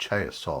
600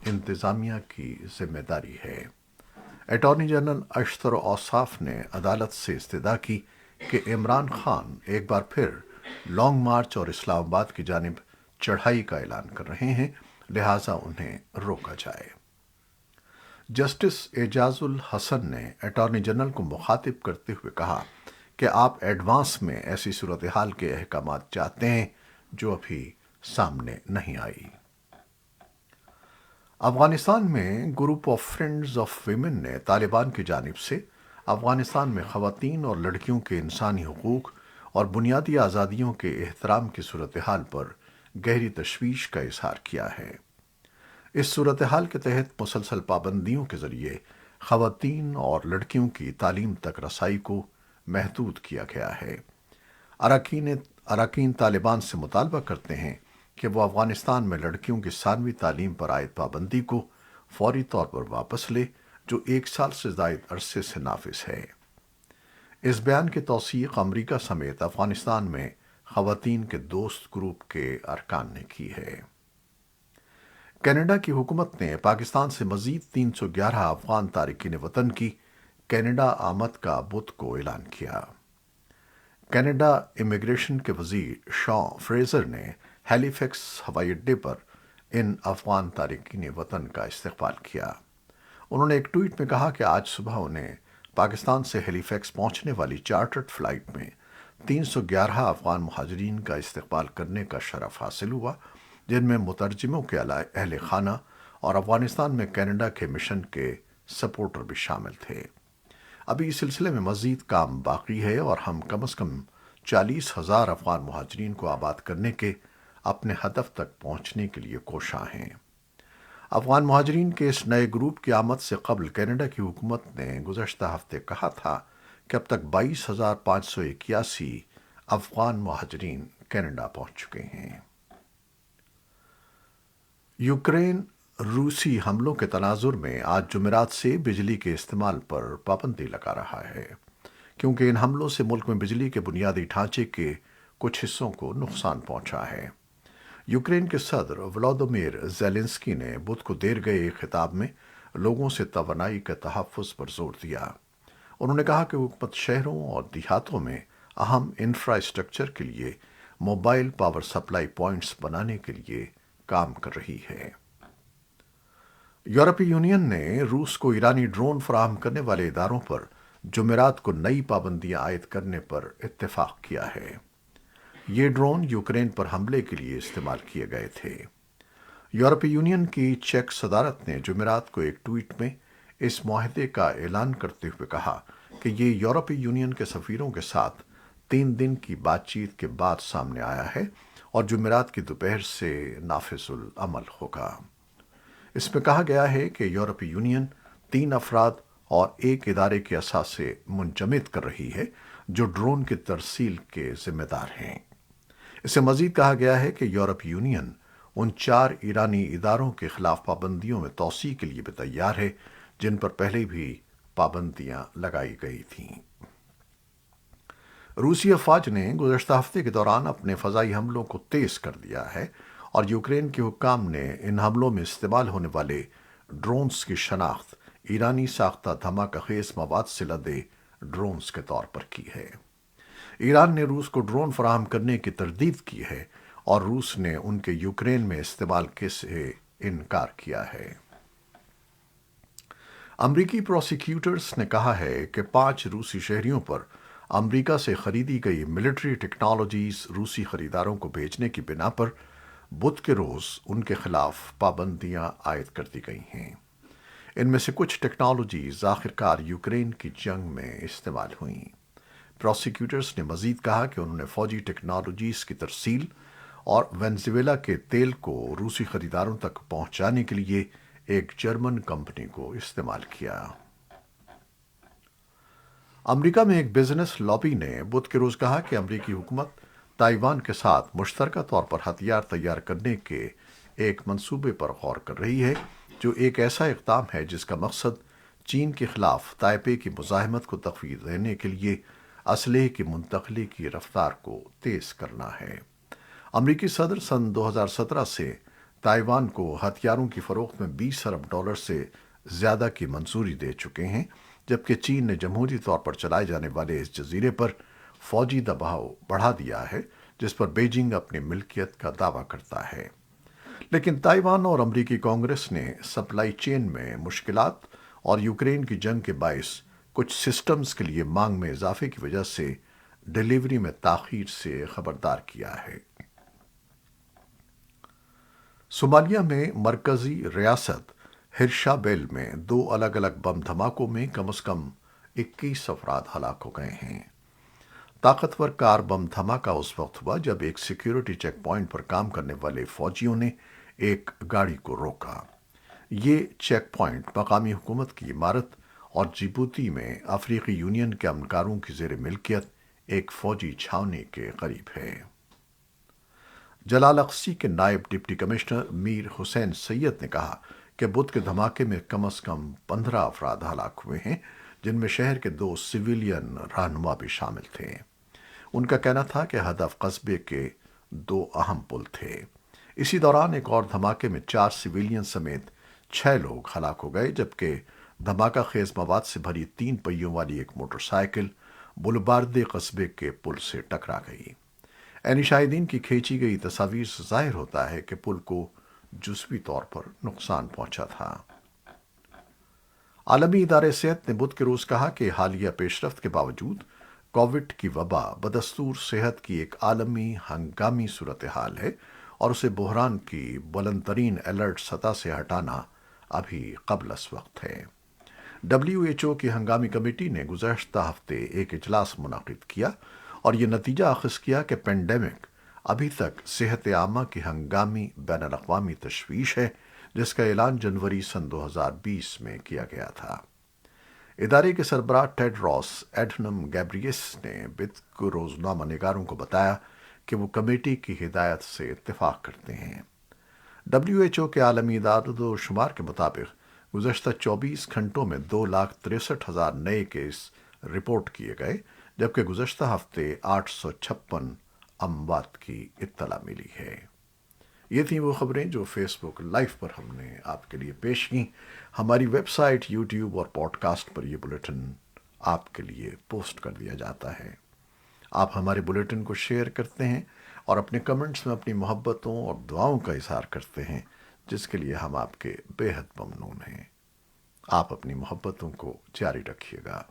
انتظامیہ کی ذمہ داری ہے۔ اٹارنی جنرل اشتر اوصاف نے عدالت سے استدعا کی کہ عمران خان ایک بار پھر لانگ مارچ اور اسلام آباد کی جانب چڑھائی کا اعلان کر رہے ہیں، لہٰذا انہیں روکا جائے۔ جسٹس اعجاز الحسن نے اٹارنی جنرل کو مخاطب کرتے ہوئے کہا کہ آپ ایڈوانس میں ایسی صورتحال کے احکامات چاہتے ہیں جو ابھی سامنے نہیں آئی۔ افغانستان میں group of friends of women نے طالبان کی جانب سے افغانستان میں خواتین اور لڑکیوں کے انسانی حقوق اور بنیادی آزادیوں کے احترام کی صورتحال پر گہری تشویش کا اظہار کیا ہے۔ اس صورتحال کے تحت مسلسل پابندیوں کے ذریعے خواتین اور لڑکیوں کی تعلیم تک رسائی کو محدود کیا گیا ہے۔ اراکین طالبان سے مطالبہ کرتے ہیں کہ وہ افغانستان میں لڑکیوں کی ثانوی تعلیم پر عائد پابندی کو فوری طور پر واپس لے، جو 1 سال سے زائد عرصے سے نافذ ہے۔ اس بیان کی توثیق امریکہ سمیت افغانستان میں خواتین کے دوست گروپ کے ارکان نے کی ہے۔ کینیڈا کی حکومت نے پاکستان سے مزید 311 افغان تارکین وطن کی کینیڈا آمد کا بدھ کو اعلان کیا۔ کینیڈا امیگریشن کے وزیر شان فریزر نے ہیلی فیکس ہوائی اڈے پر ان افغان تارکین وطن کا استقبال کیا۔ انہوں نے ایک ٹویٹ میں کہا کہ آج صبح انہیں پاکستان سے ہیلی فیکس پہنچنے والی چارٹرڈ فلائٹ میں 311 افغان مہاجرین کا استقبال کرنے کا شرف حاصل ہوا، جن میں مترجموں کے اہل خانہ اور افغانستان میں کینیڈا کے مشن کے سپورٹر بھی شامل تھے۔ ابھی اس سلسلے میں مزید کام باقی ہے اور ہم کم از کم 40,000 افغان مہاجرین کو آباد کرنے کے اپنے ہدف تک پہنچنے کے لیے کوشاں ہیں۔ افغان مہاجرین کے اس نئے گروپ کی آمد سے قبل کینیڈا کی حکومت نے گزشتہ ہفتے کہا تھا کہ اب تک 22,581 افغان مہاجرین کینیڈا پہنچ چکے ہیں۔ یوکرین روسی حملوں کے تناظر میں آج جمعرات سے بجلی کے استعمال پر پابندی لگا رہا ہے، کیونکہ ان حملوں سے ملک میں بجلی کے بنیادی ڈھانچے کے کچھ حصوں کو نقصان پہنچا ہے۔ یوکرین کے صدر ولادیمیر زیلنسکی نے بدھ کو دیر گئے ایک خطاب میں لوگوں سے توانائی کے تحفظ پر زور دیا۔ انہوں نے کہا کہ حکومت شہروں اور دیہاتوں میں اہم انفراسٹرکچر کے لیے موبائل پاور سپلائی پوائنٹس بنانے کے لیے کام کر رہی ہے۔ یورپی یونین نے روس کو ایرانی ڈرون فراہم کرنے والے اداروں پر جمعرات کو نئی پابندیاں عائد کرنے پر اتفاق کیا ہے۔ یہ ڈرون یوکرین پر حملے کے لیے استعمال کیے گئے تھے۔ یورپی یونین کی چیک صدارت نے جمعرات کو ایک ٹویٹ میں اس معاہدے کا اعلان کرتے ہوئے کہا کہ یہ یورپی یونین کے سفیروں کے ساتھ 3 دن کی بات چیت کے بعد سامنے آیا ہے اور جمعرات کی دوپہر سے نافذ العمل ہوگا۔ اس میں کہا گیا ہے کہ یورپی یونین 3 افراد اور ایک ادارے کے اثاثے منجمد کر رہی ہے جو ڈرون کی ترسیل کے ذمہ دار ہیں۔ اس سے مزید کہا گیا ہے کہ یورپی یونین ان 4 ایرانی اداروں کے خلاف پابندیوں میں توسیع کے لیے بھی تیار ہے جن پر پہلے بھی پابندیاں لگائی گئی تھیں۔ روسی افواج نے گزشتہ ہفتے کے دوران اپنے فضائی حملوں کو تیز کر دیا ہے اور یوکرین کے حکام نے ان حملوں میں استعمال ہونے والے ڈرونز کی شناخت ایرانی ساختہ دھماکہ خیز مواد سے لدے ڈرونز کے طور پر کی ہے۔ ایران نے روس کو ڈرون فراہم کرنے کی تردید کی ہے اور روس نے ان کے یوکرین میں استعمال سے انکار کیا ہے۔ امریکی پروسیکیوٹرز نے کہا ہے کہ 5 روسی شہریوں پر امریکہ سے خریدی گئی ملٹری ٹیکنالوجیز روسی خریداروں کو بھیجنے کی بنا پر بدھ کے روز ان کے خلاف پابندیاں عائد کر دی گئی ہیں۔ ان میں سے کچھ ٹیکنالوجیز آخرکار یوکرین کی جنگ میں استعمال ہوئیں۔ پروسیکیوٹرز نے مزید کہا کہ انہوں نے فوجی ٹیکنالوجیز کی ترسیل اور وینزویلا کے تیل کو روسی خریداروں تک پہنچانے کے لیے ایک جرمن کمپنی کو استعمال کیا۔ امریکہ میں ایک بزنس لابی نے بدھ کے روز کہا کہ امریکی حکومت تائیوان کے ساتھ مشترکہ طور پر ہتھیار تیار کرنے کے ایک منصوبے پر غور کر رہی ہے، جو ایک ایسا اقدام ہے جس کا مقصد چین کے خلاف تائپے کی مزاحمت کو تخفیف دینے کے لیے اسلحے کی منتقلی کی رفتار کو تیز کرنا ہے۔ امریکی صدر سن 2017 سے تائیوان کو ہتھیاروں کی فروخت میں 20 ارب ڈالر سے زیادہ کی منظوری دے چکے ہیں، جبکہ چین نے جمہوری طور پر چلائے جانے والے اس جزیرے پر فوجی دباؤ بڑھا دیا ہے، جس پر بیجنگ اپنی ملکیت کا دعویٰ کرتا ہے۔ لیکن تائیوان اور امریکی کانگریس نے سپلائی چین میں مشکلات اور یوکرین کی جنگ کے باعث کچھ سسٹمز کے لیے مانگ میں اضافے کی وجہ سے ڈیلیوری میں تاخیر سے خبردار کیا ہے۔ صومالیہ میں مرکزی ریاست ہرشابیل میں 2 الگ بم دھماکوں میں کم از کم 21 افراد ہلاک ہو گئے ہیں۔ طاقتور کار بم دھماکہ اس وقت ہوا جب ایک سیکیورٹی چیک پوائنٹ پر کام کرنے والے فوجیوں نے ایک گاڑی کو روکا۔ یہ چیک پوائنٹ مقامی حکومت کی عمارت اور جیبوتی میں افریقی یونین کے امکاروں کی زیر ملکیت ایک فوجی چھاؤنی کے قریب ہے۔ جلال اقسی کے نائب ڈپٹی کمشنر میر حسین سید نے کہا کہ بدھ کے دھماکے میں کم از کم 15 افراد ہلاک ہوئے ہیں، جن میں شہر کے 2 سویلین رہنما بھی شامل تھے۔ ان کا کہنا تھا کہ ہدف قصبے کے 2 اہم پل تھے۔ اسی دوران ایک اور دھماکے میں 4 سویلین سمیت 6 لوگ ہلاک ہو گئے، جبکہ دھماکہ خیز مواد سے بھری 3 پہیوں والی ایک موٹر سائیکل بلوباردے قصبے کے پل سے ٹکرا گئی۔ عینی شاہدین کی کھینچی گئی تصاویر سے ظاہر ہوتا ہے کہ پل کو جزوی طور پر نقصان پہنچا تھا۔ عالمی ادارے صحت نے بدھ کے روز کہا کہ حالیہ پیش رفت کے باوجود کووڈ کی وبا بدستور صحت کی ایک عالمی ہنگامی صورتحال ہے اور اسے بحران کی بلند ترین الرٹ سطح سے ہٹانا ابھی قبل از وقت ہے۔ ڈبلیو ایچ او کی ہنگامی کمیٹی نے گزشتہ ہفتے ایک اجلاس منعقد کیا اور یہ نتیجہ اخذ کیا کہ پینڈیمک ابھی تک صحت عامہ کی ہنگامی بین الاقوامی تشویش ہے، جس کا اعلان جنوری سن 2020 میں کیا گیا تھا۔ ادارے کے سربراہ ٹیڈروس ایڈھنم گیبریئس نے بدھ کو روزنامہ نگاروں کو بتایا کہ وہ کمیٹی کی ہدایت سے اتفاق کرتے ہیں۔ ڈبلیو ایچ او کے عالمی اعداد و شمار کے مطابق گزشتہ 24 گھنٹوں میں 2,63,000 نئے کیس رپورٹ کیے گئے، جبکہ گزشتہ ہفتے 856 اموات کی اطلاع ملی ہے۔ یہ تھیں وہ خبریں جو فیس بک لائیو پر ہم نے آپ کے لیے پیش کیں۔ ہماری ویب سائٹ، یوٹیوب اور پوڈ کاسٹ پر یہ بلیٹن آپ کے لیے پوسٹ کر دیا جاتا ہے۔ آپ ہمارے بلیٹن کو شیئر کرتے ہیں اور اپنے کمنٹس میں اپنی محبتوں اور دعاؤں کا اظہار کرتے ہیں، جس کے لیے ہم آپ کے بے حد ممنون ہیں۔ آپ اپنی محبتوں کو جاری رکھیے گا۔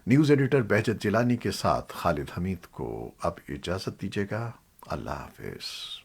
نیوز ایڈیٹر بہجت جیلانی کے ساتھ خالد حمید کو اب اجازت دیجیے گا۔ اللہ حافظ۔